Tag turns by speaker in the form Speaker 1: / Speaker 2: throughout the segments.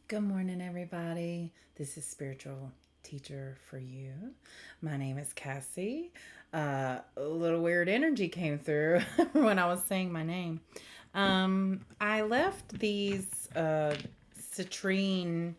Speaker 1: Good morning, everybody. This is Spiritual Teacher for You. My name is Cassie. A little weird energy came through when I was saying my name. I left these citrine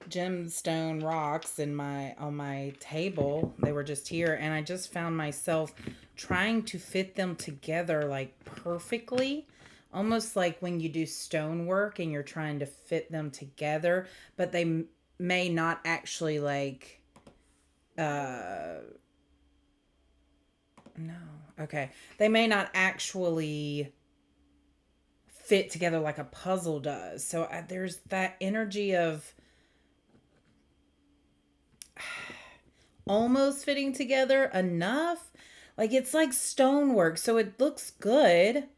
Speaker 1: gemstone rocks in my on my table. They were just here, and I just found myself trying to fit them together like perfectly, almost like when you do stonework and you're trying to fit them together, but they may not actually like uh no. Okay. They may not actually fit together like a puzzle does. So there's that energy of almost fitting together enough. Like it's like stonework, so it looks good,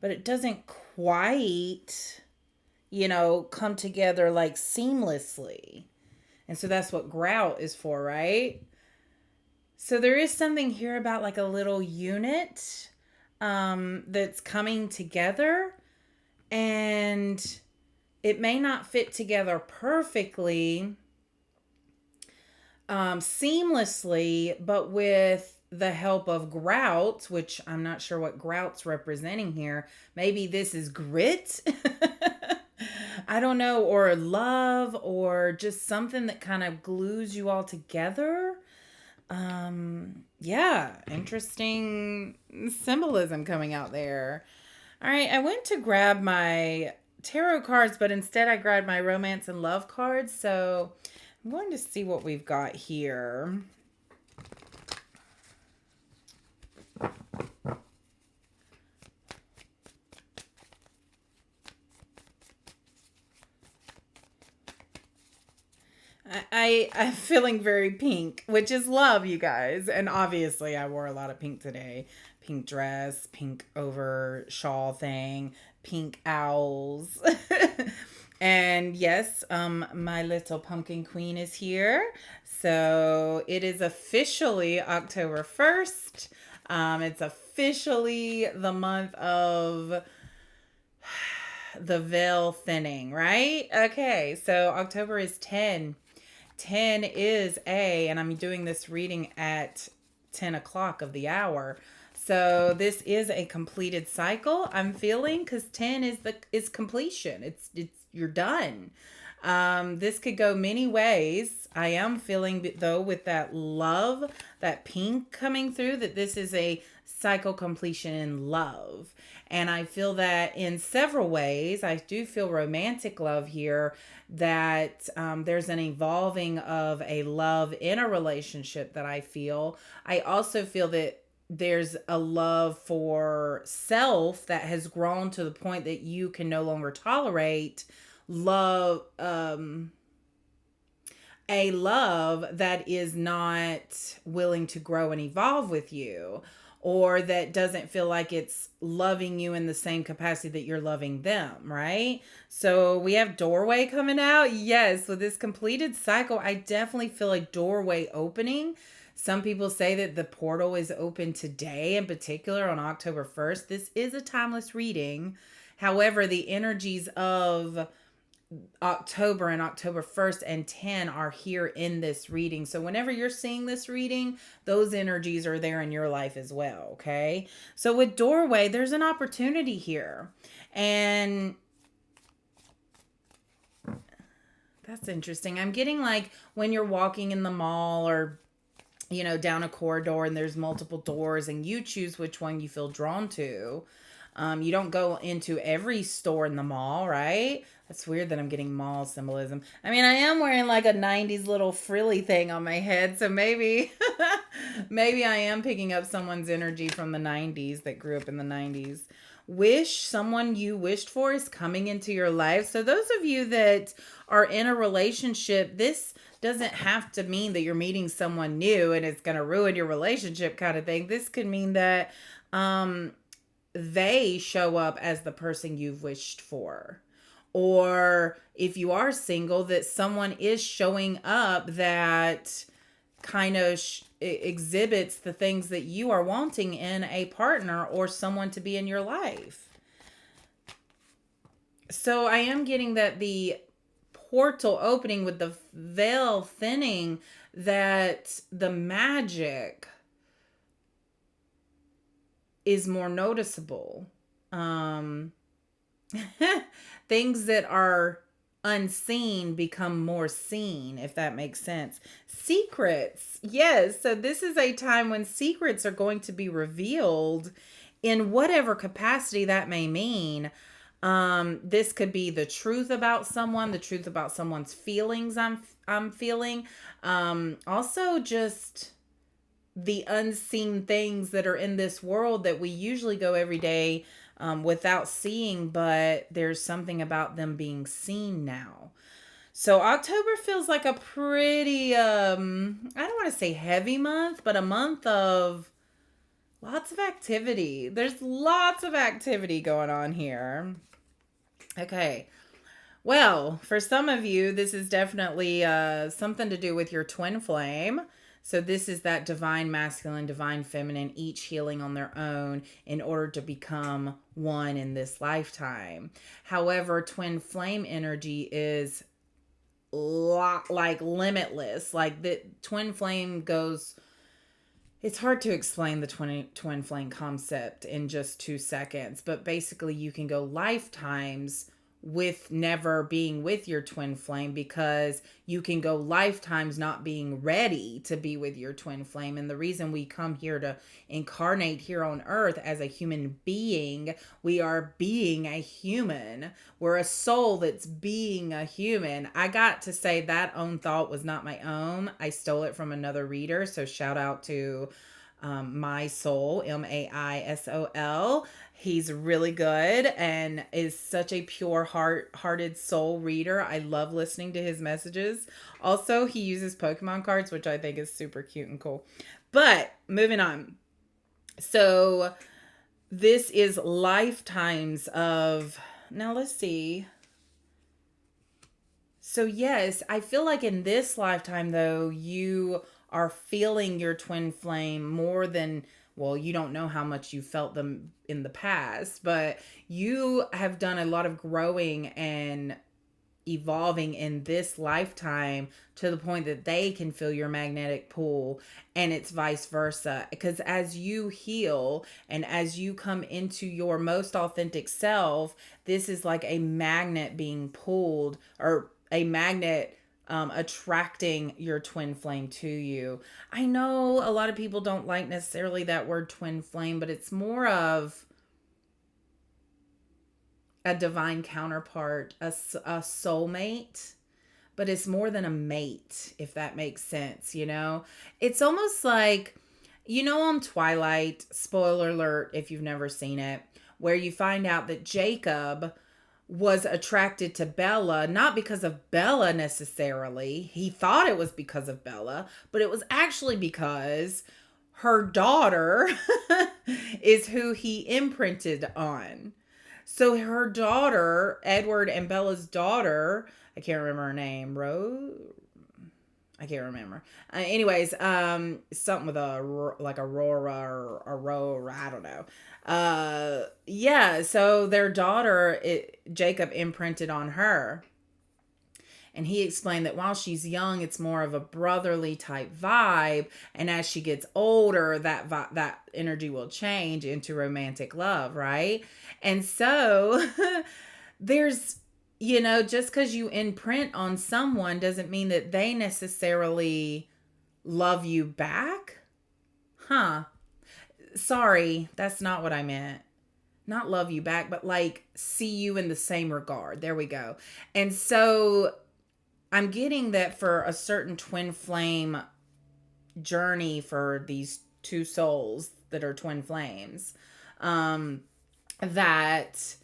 Speaker 1: but it doesn't quite, come together like seamlessly. And so that's what grout is for, right? So there is something here about like a little unit that's coming together, and it may not fit together perfectly, seamlessly, but with the help of grout, which I'm not sure what grout's representing here. Maybe this is grit. I don't know, or love, or just something that kind of glues you all together. Yeah, interesting symbolism coming out there. All right, I went to grab my tarot cards, but instead I grabbed my romance and love cards. So I'm going to see what we've got here. I'm feeling very pink, which is love, you guys. And obviously, I wore a lot of pink today. Pink dress, pink over shawl thing, pink owls. And yes, my little pumpkin queen is here. So it is officially October 1st. It's officially the month of the veil thinning, right? Okay, so October is 10. 10 is and I'm doing this reading at 10 o'clock of the hour. So this is a completed cycle, I'm feeling, because 10 is completion. It's you're done. This could go many ways. I am feeling, though, with that love, that pink coming through, that this is a cycle completion in love. And I feel that in several ways. I do feel romantic love here, that there's an evolving of a love in a relationship that I feel. I also feel that there's a love for self that has grown to the point that you can no longer tolerate love, a love that is not willing to grow and evolve with you, or that doesn't feel like it's loving you in the same capacity that you're loving them, right? So we have doorway coming out. Yes, with this completed cycle, I definitely feel a doorway opening. Some people say that the portal is open today, in particular on October 1st. This is a timeless reading. However, the energies of October and October 1st and 10 are here in this reading. So whenever you're seeing this reading, those energies are there in your life as well, okay? So with doorway, there's an opportunity here. And that's interesting. I'm getting like when you're walking in the mall, or down a corridor, and there's multiple doors and you choose which one you feel drawn to. You don't go into every store in the mall, right? That's weird that I'm getting mall symbolism. I mean, I am wearing like a 90s little frilly thing on my head, so maybe maybe I am picking up someone's energy from the 90s that grew up in the 90s. Someone you wished for is coming into your life. So those of you that are in a relationship, this doesn't have to mean that you're meeting someone new and it's going to ruin your relationship kind of thing. This could mean that they show up as the person you've wished for. Or if you are single, that someone is showing up that kind of exhibits the things that you are wanting in a partner or someone to be in your life. So I am getting that the portal opening, with the veil thinning, that the magic is more noticeable. Um, Things that are unseen become more seen, if that makes sense. Secrets. Yes. So this is a time when secrets are going to be revealed in whatever capacity that may mean. This could be the truth about someone, the truth about someone's feelings I'm feeling. Also just the unseen things that are in this world that we usually go every day without seeing, but there's something about them being seen now. So October feels like a pretty I don't want to say heavy month, but a month of lots of activity. There's lots of activity going on here. Okay. Well, for some of you, this is definitely something to do with your twin flame. So this is that divine masculine, divine feminine, each healing on their own in order to become one in this lifetime. However, twin flame energy is like limitless. Like the twin flame goes, it's hard to explain the twin flame concept in just 2 seconds, but basically you can go lifetimes with never being with your twin flame, because you can go lifetimes not being ready to be with your twin flame. And the reason we come here to incarnate here on earth as a human being, we are being a human. We're a soul that's being a human. I got to say that own thought was not my own. I stole it from another reader. So shout out to My Soul, Maisol. He's really good and is such a pure hearted soul reader. I love listening to his messages. Also, he uses Pokemon cards, which I think is super cute and cool. But moving on. So this is lifetimes of, now let's see. So yes, I feel like in this lifetime though, you are feeling your twin flame more than, well, you don't know how much you felt them in the past, but you have done a lot of growing and evolving in this lifetime to the point that they can feel your magnetic pull, and it's vice versa. Because as you heal and as you come into your most authentic self, this is like a magnet being pulled, or a magnet attracting your twin flame to you. I know a lot of people don't like necessarily that word twin flame, but it's more of a divine counterpart, a soulmate, but it's more than a mate, if that makes sense, you know? It's almost like, you know, on Twilight, spoiler alert if you've never seen it, where you find out that Jacob was attracted to Bella, not because of Bella necessarily. He thought it was because of Bella, but it was actually because her daughter is who he imprinted on. So her daughter, Edward and Bella's daughter, I can't remember her name, Rose. I can't remember. Anyways, something with a like Aurora or Aurora, I don't know. Yeah. So their daughter, Jacob imprinted on her, and he explained that while she's young, it's more of a brotherly type vibe, and as she gets older, that energy will change into romantic love, right? And so there's, you know, just because you imprint on someone doesn't mean that they necessarily love you back. Huh. Sorry, that's not what I meant. Not love you back, but like see you in the same regard. There we go. And so I'm getting that for a certain twin flame journey for these two souls that are twin flames, that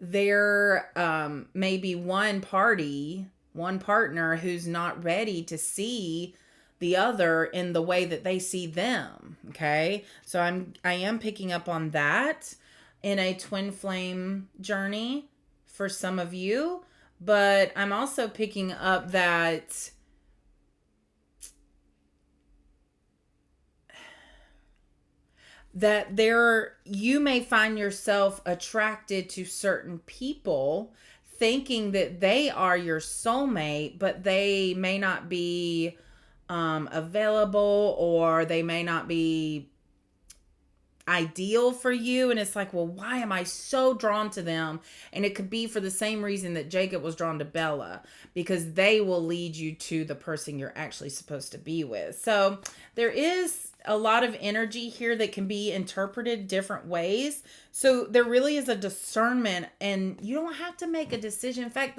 Speaker 1: there may be one partner who's not ready to see the other in the way that they see them. Okay. So I am picking up on that in a twin flame journey for some of you, but I'm also picking up that there, you may find yourself attracted to certain people, thinking that they are your soulmate, but they may not be available, or they may not be ideal for you. And it's like, well, why am I so drawn to them? And it could be for the same reason that Jacob was drawn to Bella, because they will lead you to the person you're actually supposed to be with. So there is a lot of energy here that can be interpreted different ways. So there really is a discernment, and you don't have to make a decision. In fact,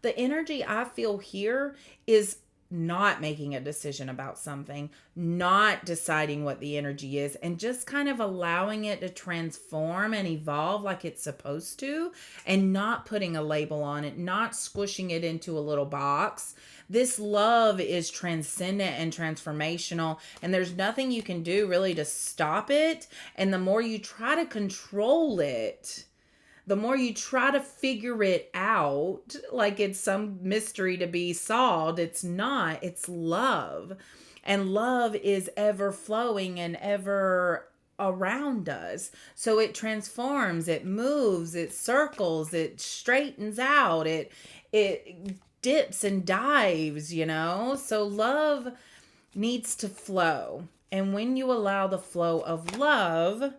Speaker 1: the energy I feel here is not making a decision about something, not deciding what the energy is, and just kind of allowing it to transform and evolve like it's supposed to, and not putting a label on it, not squishing it into a little box. This love is transcendent and transformational, and there's nothing you can do really to stop it. And the more you try to control it, the more you try to figure it out like it's some mystery to be solved. It's not. It's love. And love is ever flowing and ever around us. So it transforms, it moves, it circles, it straightens out, it dips and dives, So love needs to flow. And when you allow the flow of love,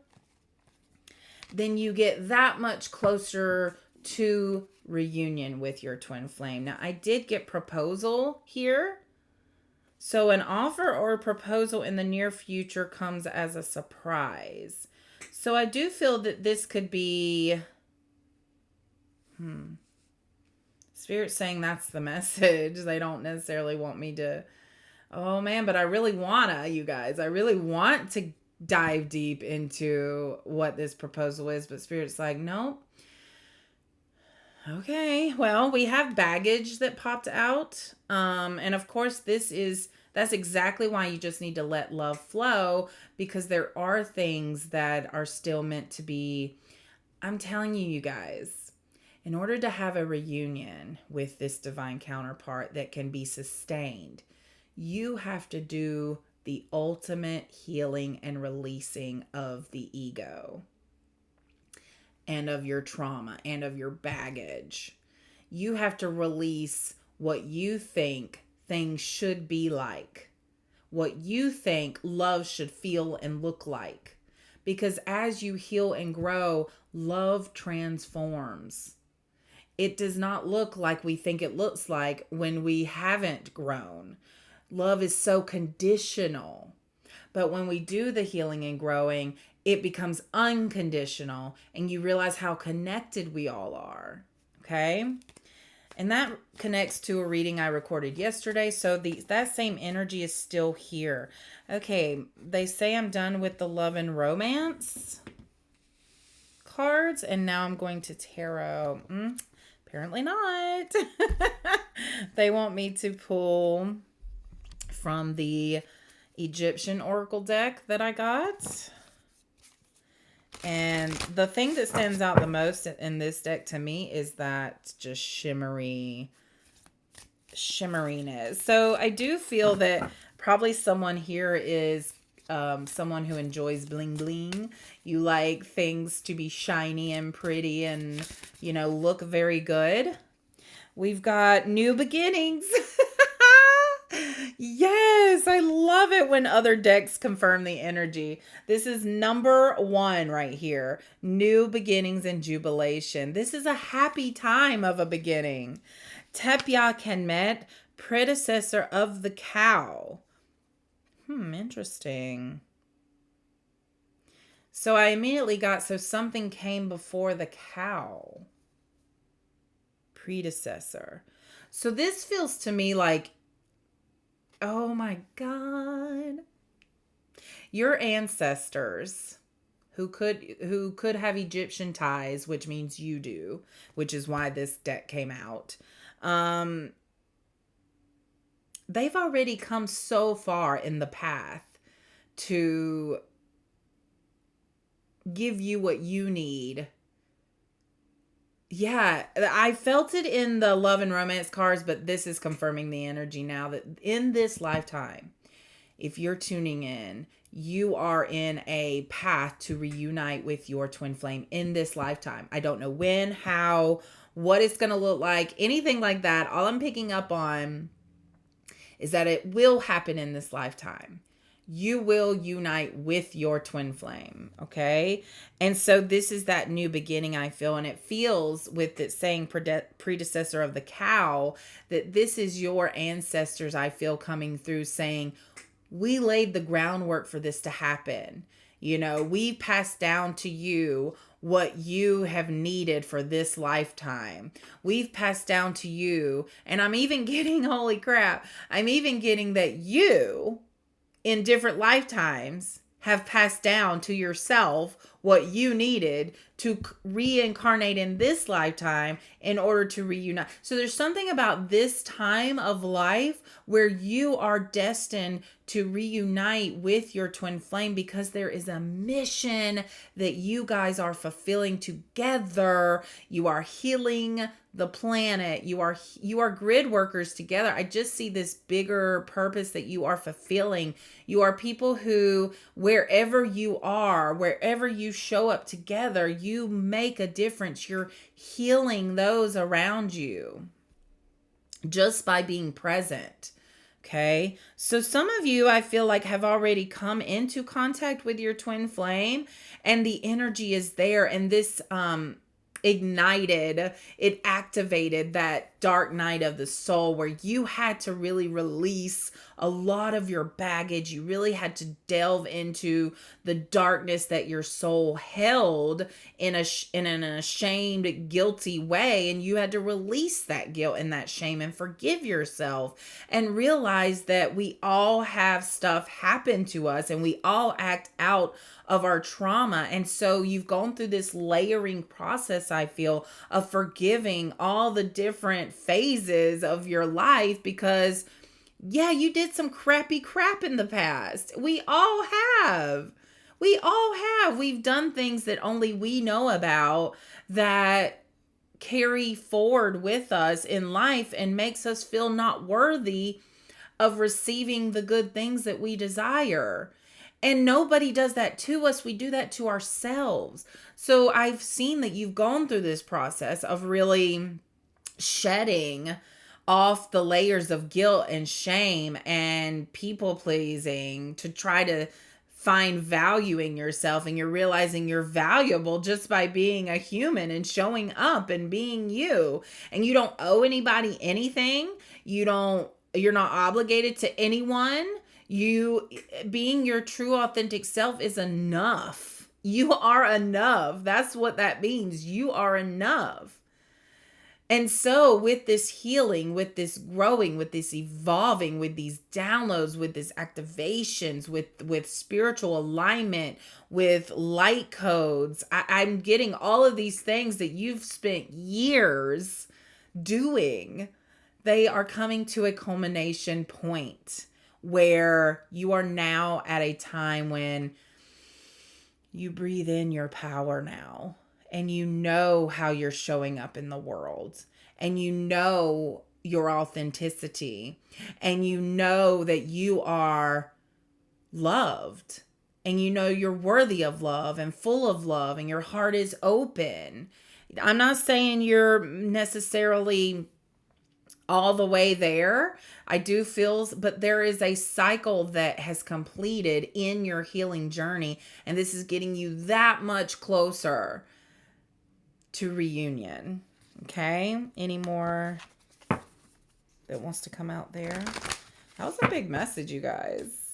Speaker 1: then you get that much closer to reunion with your twin flame. Now, I did get proposal here. So an offer or a proposal in the near future comes as a surprise. So I do feel that this could be, Spirit's saying that's the message. They don't necessarily want me to, oh man, but I really wanna, you guys. I really want to dive deep into what this proposal is, but Spirit's like, nope. Okay, well, we have baggage that popped out. And of course, that's exactly why you just need to let love flow, because there are things that are still meant to be. I'm telling you guys, in order to have a reunion with this divine counterpart that can be sustained, you have to do the ultimate healing and releasing of the ego and of your trauma and of your baggage. You have to release what you think things should be like, what you think love should feel and look like. Because as you heal and grow, love transforms. It does not look like we think it looks like when we haven't grown. Love is so conditional. But when we do the healing and growing, it becomes unconditional, and you realize how connected we all are. Okay? And that connects to a reading I recorded yesterday. So that same energy is still here. Okay, they say I'm done with the love and romance cards, and now I'm going to tarot. Apparently not. They want me to pull from the Egyptian Oracle deck that I got. And the thing that stands out the most in this deck to me is that just shimmeriness. So I do feel that probably someone here is someone who enjoys bling bling. You like things to be shiny and pretty and, look very good. We've got new beginnings. Yes, I love it when other decks confirm the energy. This is number 1 right here. New beginnings and jubilation. This is a happy time of a beginning. Tepya Kenmet, predecessor of the cow. Interesting. So I immediately got, so something came before the cow. Predecessor. So this feels to me like, oh my God. Your ancestors who could have Egyptian ties, which means you do, which is why this deck came out. They've already come so far in the path to give you what you need. Yeah, I felt it in the love and romance cards, but this is confirming the energy now that in this lifetime, if you're tuning in, you are in a path to reunite with your twin flame in this lifetime. I don't know when, how, what it's going to look like, anything like that. All I'm picking up on is that it will happen in this lifetime. You will unite with your twin flame, okay? And so this is that new beginning, I feel, and it feels with it saying predecessor of the cow, that this is your ancestors, I feel, coming through saying, we laid the groundwork for this to happen. You know, we passed down to you what you have needed for this lifetime. We've passed down to you, and I'm even getting, holy crap, I'm even getting that you in different lifetimes have passed down to yourself what you needed to reincarnate in this lifetime in order to reunite. So there's something about this time of life where you are destined to reunite with your twin flame because there is a mission that you guys are fulfilling together. You are healing the planet. You are grid workers together. I just see this bigger purpose that you are fulfilling. You are people who, wherever you are, wherever you show up together, you make a difference. You're healing those around you just by being present. Okay. So some of you, I feel like, have already come into contact with your twin flame and the energy is there. And this, it activated that dark night of the soul where you had to really release a lot of your baggage. You really had to delve into the darkness that your soul held in an ashamed, guilty way. And you had to release that guilt and that shame and forgive yourself and realize that we all have stuff happen to us and we all act out of our trauma. And so you've gone through this layering process, I feel, of forgiving all the different phases of your life because, yeah, you did some crappy crap in the past. We all have. We all have. We've done things that only we know about that carry forward with us in life and makes us feel not worthy of receiving the good things that we desire. And nobody does that to us. We do that to ourselves. So I've seen that you've gone through this process of really shedding off the layers of guilt and shame and people pleasing to try to find value in yourself. And you're realizing you're valuable just by being a human and showing up and being you. And you don't owe anybody anything. You're not obligated to anyone. You being your true authentic self is enough. You are enough. That's what that means. You are enough. And so with this healing, with this growing, with this evolving, with these downloads, with these activations, with spiritual alignment, with light codes, I'm getting all of these things that you've spent years doing. They are coming to a culmination point where you are now at a time when you breathe in your power now and you know how you're showing up in the world and you know your authenticity and you know that you are loved and you know you're worthy of love and full of love and your heart is open. I'm not saying you're necessarily all the way there. I do feel, but there is a cycle that has completed in your healing journey. And this is getting you that much closer to reunion. Okay. Any more that wants to come out there? That was a big message, you guys.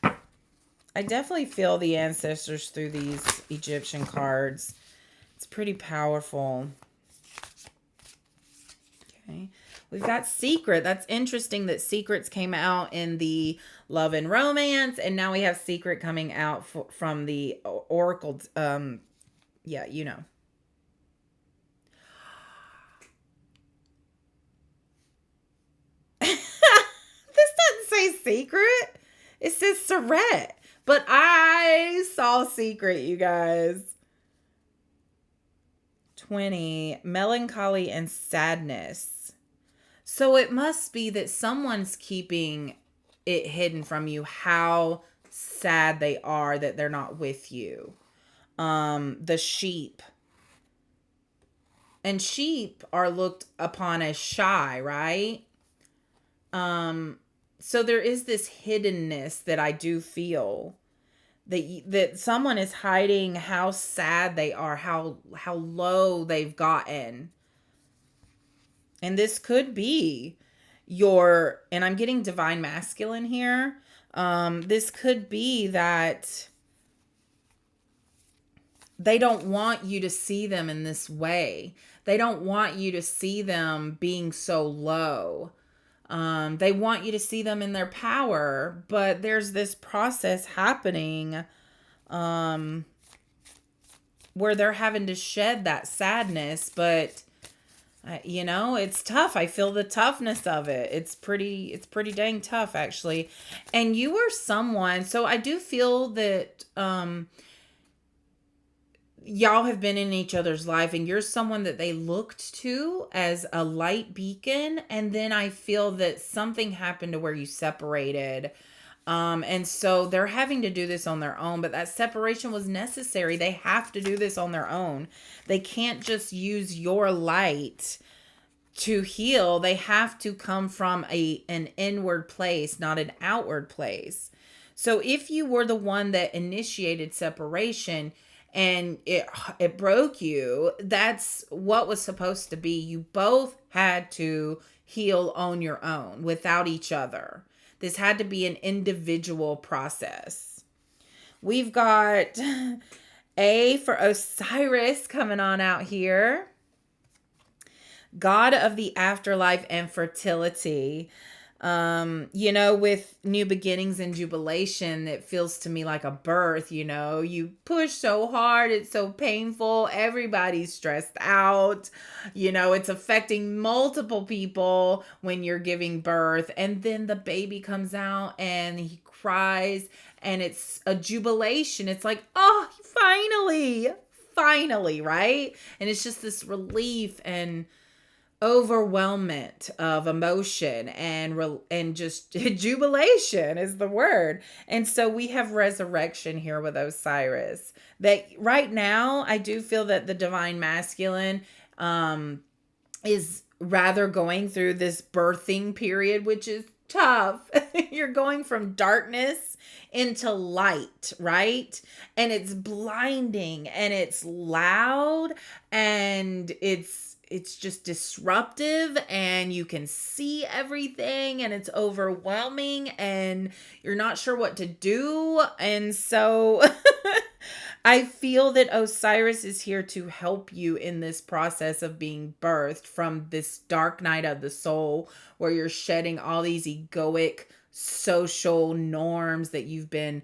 Speaker 1: I definitely feel the ancestors through these Egyptian cards. It's pretty powerful. Okay. We've got Secret. That's interesting that Secrets came out in the Love and Romance, and now we have Secret coming out from the Oracle. Yeah, you know. This doesn't say Secret. It says Surette. But I saw Secret, you guys. 20, melancholy and sadness. So it must be that someone's keeping it hidden from you how sad they are that they're not with you. The sheep. And sheep are looked upon as shy, right? So there is this hiddenness that I do feel that someone is hiding how sad they are, how low they've gotten. And this could be and I'm getting divine masculine here. This could be that they don't want you to see them in this way. They don't want you to see them being so low. They want you to see them in their power, but there's this process happening where they're having to shed that sadness, but it's tough. I feel the toughness of it. It's pretty dang tough, actually. And you are someone, so I do feel that y'all have been in each other's life, and you're someone that they looked to as a light beacon. And then I feel that something happened to where you separated. And so they're having to do this on their own, but that separation was necessary. They have to do this on their own. They can't just use your light to heal. They have to come from an inward place, not an outward place. So if you were the one that initiated separation and it broke you, that's what was supposed to be. You both had to heal on your own without each other. This had to be an individual process. We've got A for Osiris coming on out here. God of the afterlife and fertility. With new beginnings and jubilation, it feels to me like a birth. You push so hard, it's so painful, everybody's stressed out, it's affecting multiple people when you're giving birth, and then the baby comes out and he cries and it's a jubilation. It's like, oh, finally, right? And it's just this relief and overwhelmment of emotion and just jubilation is the word. And so we have resurrection here with Osiris. That right now, I do feel that the divine masculine is rather going through this birthing period, which is tough. You're going from darkness into light, right? And it's blinding and it's loud and it's just disruptive, and you can see everything, and it's overwhelming, and you're not sure what to do. And so I feel that Osiris is here to help you in this process of being birthed from this dark night of the soul, where you're shedding all these egoic social norms that you've been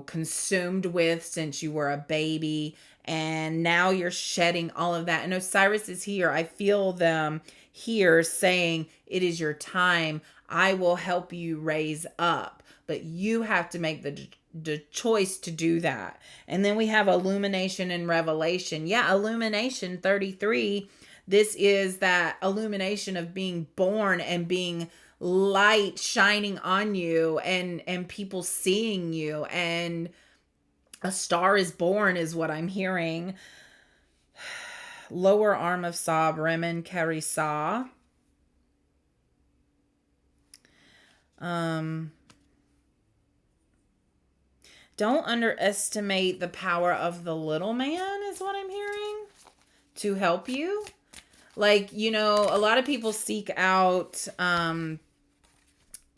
Speaker 1: consumed with since you were a baby. And now you're shedding all of that. And Osiris is here. I feel them here saying, it is your time. I will help you raise up. But you have to make the choice to do that. And then we have illumination and revelation. Yeah, illumination 33. This is that illumination of being born and being light shining on you and people seeing you, and a star is born is what I'm hearing. Lower arm of Sa, Bremen Karisa. Don't underestimate the power of the little man is what I'm hearing to help you. Like, a lot of people seek out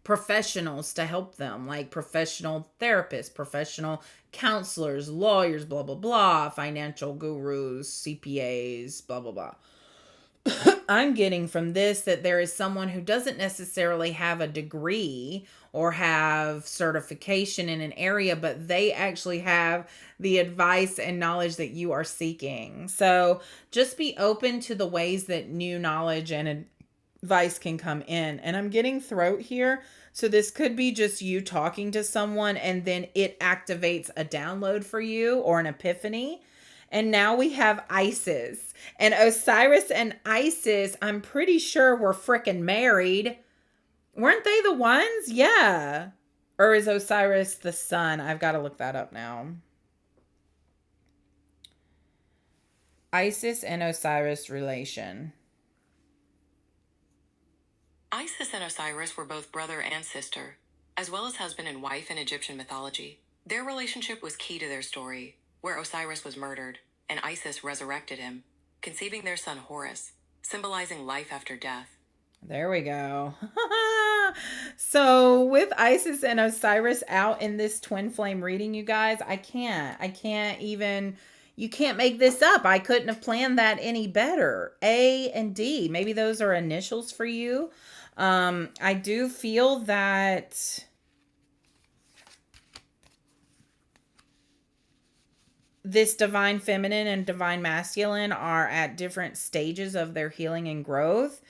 Speaker 1: professionals to help them, like professional therapists, professional counselors, lawyers, blah, blah, blah, financial gurus, CPAs, blah, blah, blah. I'm getting from this that there is someone who doesn't necessarily have a degree or have certification in an area, but they actually have the advice and knowledge that you are seeking. So just be open to the ways that new knowledge and advice can come in. And I'm getting throat here. So this could be just you talking to someone and then it activates a download for you or an epiphany. And now we have Isis. And Osiris and Isis, I'm pretty sure were frickin' married. Weren't they the ones? Yeah. Or is Osiris the son? I've got to look that up now. Isis and Osiris relation.
Speaker 2: Isis and Osiris were both brother and sister, as well as husband and wife in Egyptian mythology. Their relationship was key to their story, where Osiris was murdered and Isis resurrected him, conceiving their son Horus, symbolizing life after death.
Speaker 1: There we go. So with Isis and Osiris out in this twin flame reading, you guys, I can't even, you can't make this up. I couldn't have planned that any better. A and D, maybe those are initials for you. I do feel that this divine feminine and divine masculine are at different stages of their healing and growth.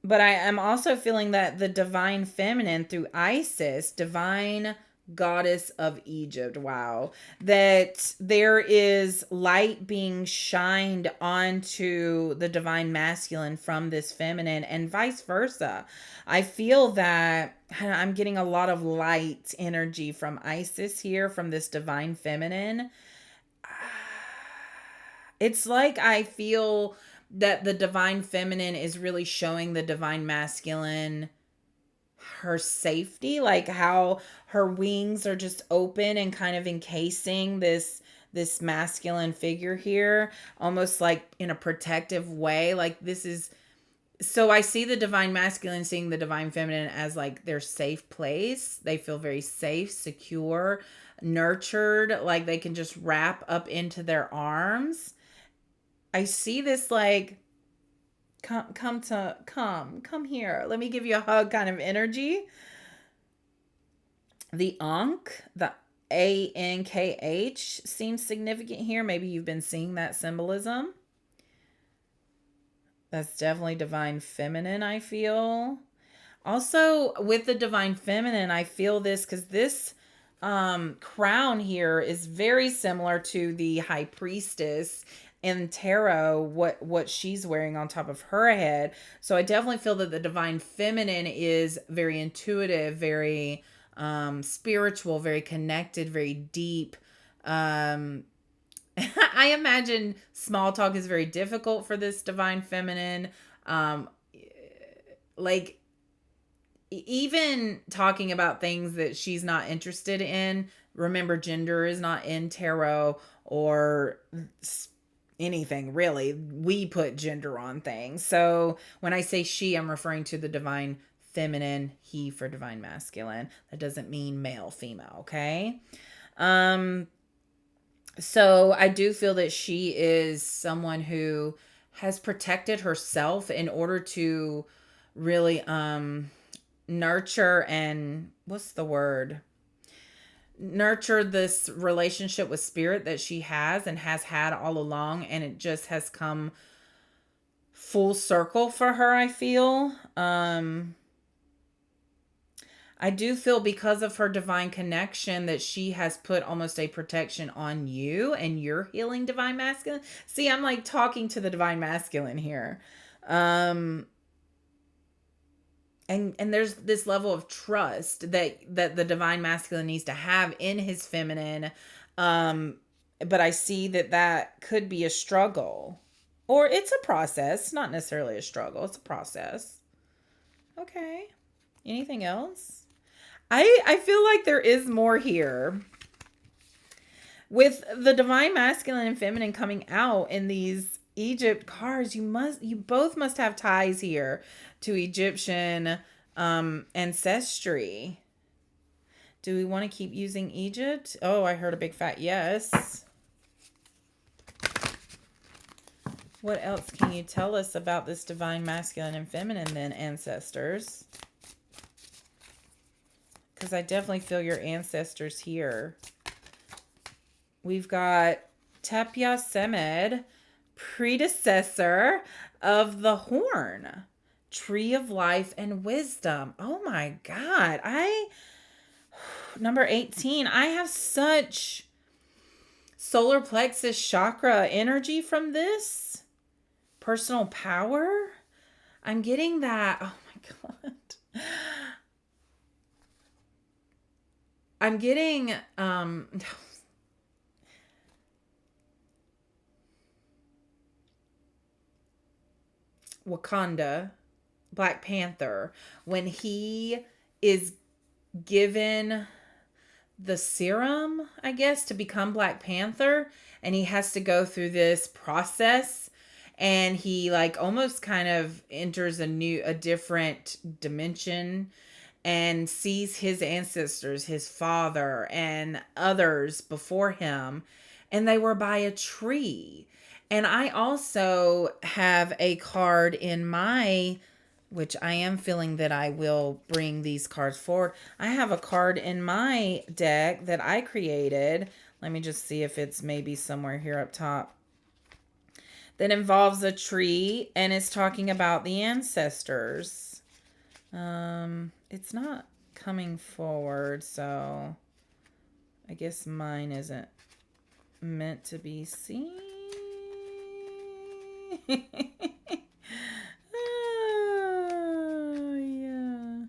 Speaker 1: But I am also feeling that the divine feminine through Isis, divine goddess of Egypt, wow, that there is light being shined onto the divine masculine from this feminine and vice versa. I feel that I'm getting a lot of light energy from Isis here, from this divine feminine. It's like I feel that the divine feminine is really showing the divine masculine her safety, like how her wings are just open and kind of encasing this masculine figure here, almost like in a protective way. Like this is, so I see the divine masculine seeing the divine feminine as like their safe place. They feel very safe, secure, nurtured, like they can just wrap up into their arms. I see this like come here. Let me give you a hug kind of energy. The Ankh, the ANKH seems significant here. Maybe you've been seeing that symbolism. That's definitely divine feminine, I feel. Also, with the divine feminine, I feel this because this crown here is very similar to the high priestess in tarot, what she's wearing on top of her head. So I definitely feel that the divine feminine is very intuitive, very spiritual, very connected, very deep. um I imagine small talk is very difficult for this divine feminine. um like even talking about things that she's not interested in. Remember, gender is not in tarot or anything really. We put gender on things. So when I say she, I'm referring to the divine feminine, he for divine masculine. That doesn't mean male, female, okay? Um so I do feel that she is someone who has protected herself in order to really nurture and what's the word? Nurture this relationship with spirit that she has and has had all along, and it just has come full circle for her, I feel. I do feel because of her divine connection that she has put almost a protection on you and your healing divine masculine. See, I'm like talking to the divine masculine here. Um and there's this level of trust that the divine masculine needs to have in his feminine. um but I see that could be a struggle, or it's a process, not necessarily a struggle, it's a process. Okay, anything else? I feel like there is more here with the divine masculine and feminine coming out in these Egypt cards. You both must have ties here to Egyptian ancestry. Do we want to keep using Egypt? Oh, I heard a big fat yes. What else can you tell us about this divine masculine and feminine then, ancestors? Because I definitely feel your ancestors here. We've got Tepya Semed, predecessor of the horn, tree of life and wisdom. Oh my God. Number 18, I have such solar plexus chakra energy from this. Personal power. I'm getting that. Oh my God. I'm getting Wakanda, Black Panther, when he is given the serum, I guess, to become Black Panther, and he has to go through this process, and he like almost kind of enters a different dimension and sees his ancestors, his father and others before him, and they were by a tree. And I also have a card in my, which I am feeling that I will bring these cards forward. I have a card in my deck that I created. Let me just see if it's maybe somewhere here up top. That involves a tree and is talking about the ancestors. It's not coming forward, so I guess mine isn't meant to be seen. Oh, yeah.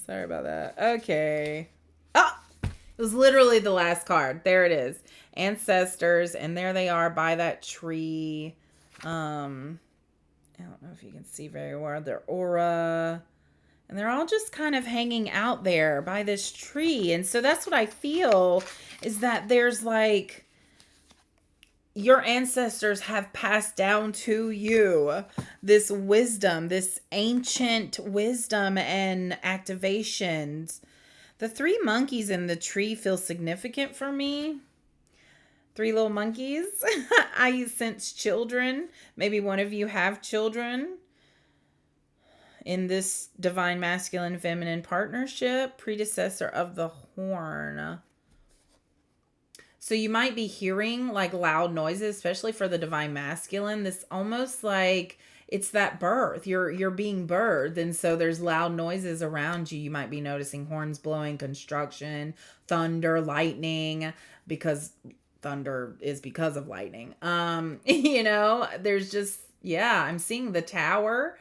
Speaker 1: Sorry about that. Okay. Oh, it was literally the last card. There it is. Ancestors, and there they are by that tree. I don't know if you can see very well their aura. And they're all just kind of hanging out there by this tree. And so that's what I feel, is that there's like, your ancestors have passed down to you this wisdom, this ancient wisdom and activations. The 3 monkeys in the tree feel significant for me. 3 little monkeys. I sense children. Maybe one of you have children in this divine masculine feminine partnership, predecessor of the horn. So you might be hearing like loud noises, especially for the divine masculine. This almost like it's that birth. You're being birthed, and so there's loud noises around you. You might be noticing horns blowing, construction, thunder, lightning, because thunder is because of lightning. There's just, yeah, I'm seeing the tower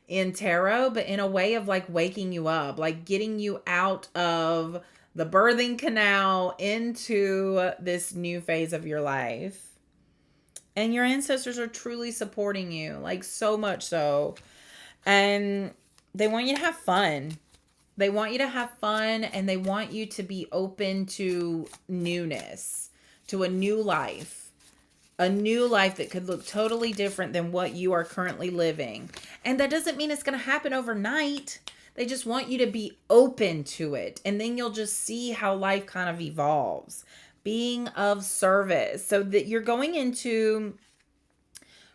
Speaker 1: in tarot, but in a way of like waking you up, like getting you out of the birthing canal into this new phase of your life. And your ancestors are truly supporting you, like so much so. And they want you to have fun. They want you to have fun, and they want you to be open to newness, to a new life. A new life that could look totally different than what you are currently living. And that doesn't mean it's going to happen overnight. They just want you to be open to it. And then you'll just see how life kind of evolves. Being of service. So that you're going into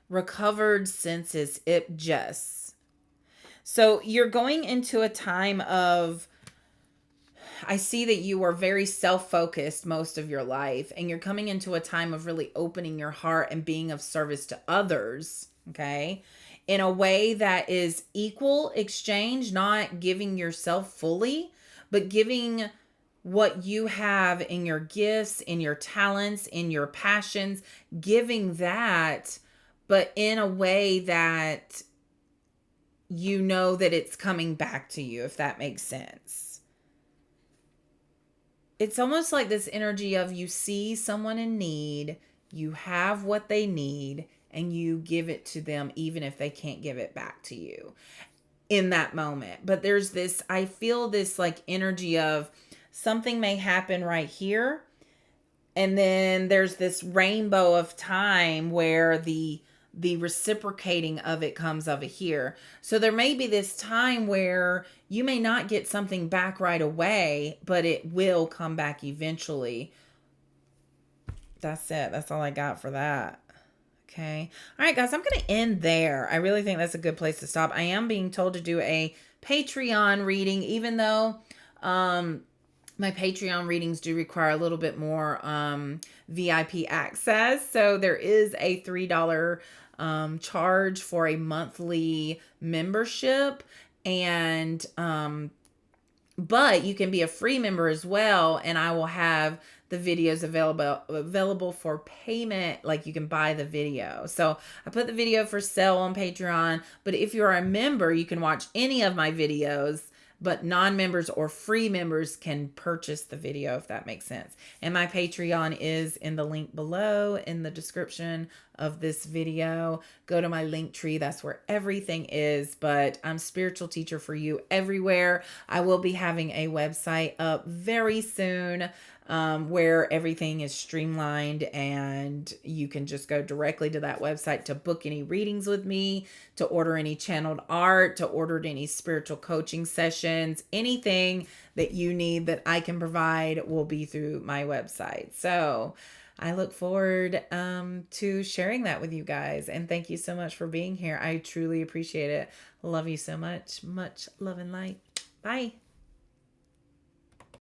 Speaker 1: recovered senses, ipjes. So you're going into a time of, I see that you are very self-focused most of your life, and you're coming into a time of really opening your heart and being of service to others, okay? In a way that is equal exchange, not giving yourself fully, but giving what you have in your gifts, in your talents, in your passions, giving that, but in a way that you know that it's coming back to you, if that makes sense. It's almost like this energy of you see someone in need, you have what they need, and you give it to them even if they can't give it back to you in that moment. But there's this, I feel this like energy of something may happen right here, and then there's this rainbow of time where the reciprocating of it comes over here. So there may be this time where you may not get something back right away, but it will come back eventually. That's it. That's all I got for that. Okay. All right, guys, I'm going to end there. I really think that's a good place to stop. I am being told to do a Patreon reading, even though my Patreon readings do require a little bit more VIP access. So there is a $3 charge for a monthly membership, and but you can be a free member as well, and I will have the videos available for payment. Like, you can buy the video. So I put the video for sale on Patreon, but if you're a member, you can watch any of my videos, but non-members or free members can purchase the video, if that makes sense. And my Patreon is in the link below in the description of this video. Go to my link tree. That's where everything is. But I'm Spiritual Teacher for You everywhere. I will be having a website up very soon, where everything is streamlined, and you can just go directly to that website to book any readings with me, to order any channeled art, to order any spiritual coaching sessions. Anything that you need that I can provide will be through my website. So I look forward to sharing that with you guys. And thank you so much for being here. I truly appreciate it. Love you so much. Much love and light. Bye.